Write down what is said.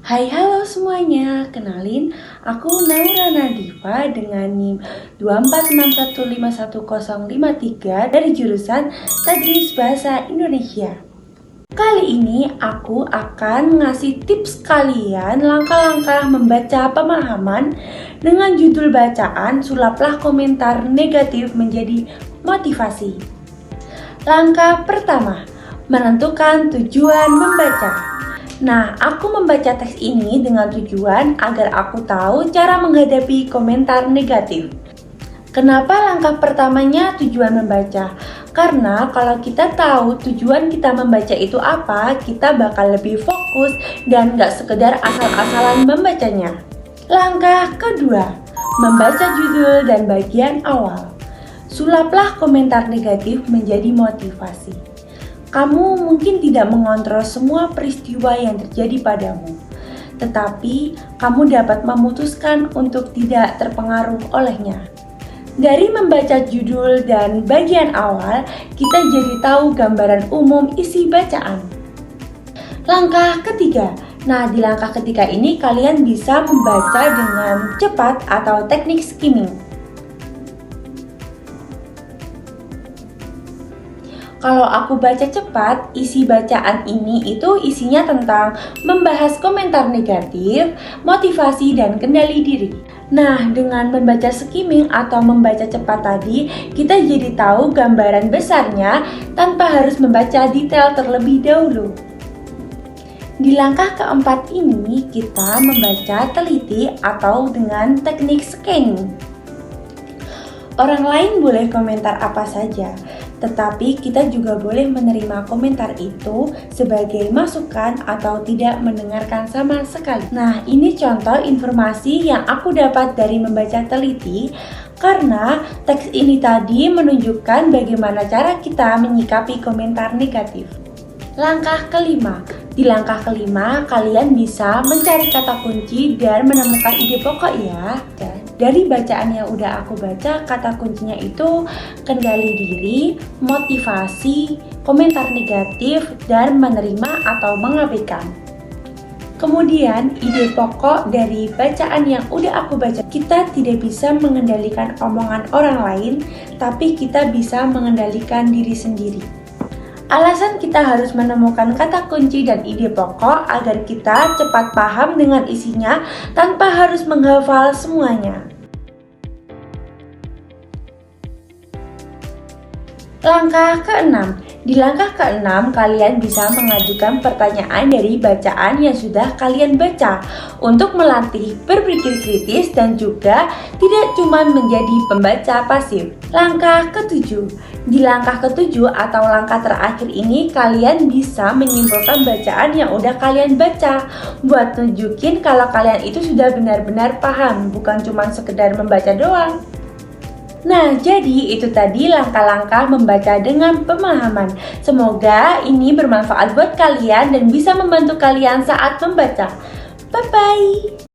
Hai halo semuanya, kenalin aku Naura Nadifa dengan NIM 246151053 dari jurusan Tadris Bahasa Indonesia. Kali ini aku akan ngasih tips kalian langkah-langkah membaca pemahaman dengan judul bacaan Sulaplah Komentar Negatif Menjadi Motivasi. Langkah pertama, menentukan tujuan membaca. Nah, aku membaca teks ini dengan tujuan agar aku tahu cara menghadapi komentar negatif. Kenapa langkah pertamanya tujuan membaca? Karena kalau kita tahu tujuan kita membaca itu apa, kita bakal lebih fokus dan gak sekedar asal-asalan membacanya. Langkah kedua, membaca judul dan bagian awal. Sulaplah komentar negatif menjadi motivasi. Kamu mungkin tidak mengontrol semua peristiwa yang terjadi padamu, tetapi kamu dapat memutuskan untuk tidak terpengaruh olehnya. Dari membaca judul dan bagian awal, kita jadi tahu gambaran umum isi bacaan. Langkah ketiga. Nah, di langkah ketiga ini kalian bisa membaca dengan cepat atau teknik skimming. Kalau aku baca cepat, isi bacaan ini itu isinya tentang membahas komentar negatif, motivasi, dan kendali diri. Nah, dengan membaca skimming atau membaca cepat tadi, kita jadi tahu gambaran besarnya tanpa harus membaca detail terlebih dahulu. Di langkah keempat ini, kita membaca teliti atau dengan teknik scanning. Orang lain boleh komentar apa saja, tetapi kita juga boleh menerima komentar itu sebagai masukan atau tidak mendengarkan sama sekali. Nah, ini contoh informasi yang aku dapat dari membaca teliti, karena teks ini tadi menunjukkan bagaimana cara kita menyikapi komentar negatif. Langkah kelima. Di langkah kelima, kalian bisa mencari kata kunci dan menemukan ide pokok ya. Dari bacaan yang udah aku baca, kata kuncinya itu kendali diri, motivasi, komentar negatif, dan menerima atau mengabaikan. Kemudian, ide pokok dari bacaan yang udah aku baca, kita tidak bisa mengendalikan omongan orang lain, tapi kita bisa mengendalikan diri sendiri. Alasan kita harus menemukan kata kunci dan ide pokok agar kita cepat paham dengan isinya tanpa harus menghafal semuanya. Langkah keenam. Di langkah keenam, kalian bisa mengajukan pertanyaan dari bacaan yang sudah kalian baca untuk melatih berpikir kritis dan juga tidak cuma menjadi pembaca pasif. Langkah ketujuh. Di langkah ketujuh atau langkah terakhir ini, kalian bisa menyimpulkan bacaan yang udah kalian baca buat tunjukin kalau kalian itu sudah benar-benar paham, bukan cuma sekedar membaca doang. Nah, jadi itu tadi langkah-langkah membaca dengan pemahaman. Semoga ini bermanfaat buat kalian dan bisa membantu kalian saat membaca. Bye-bye!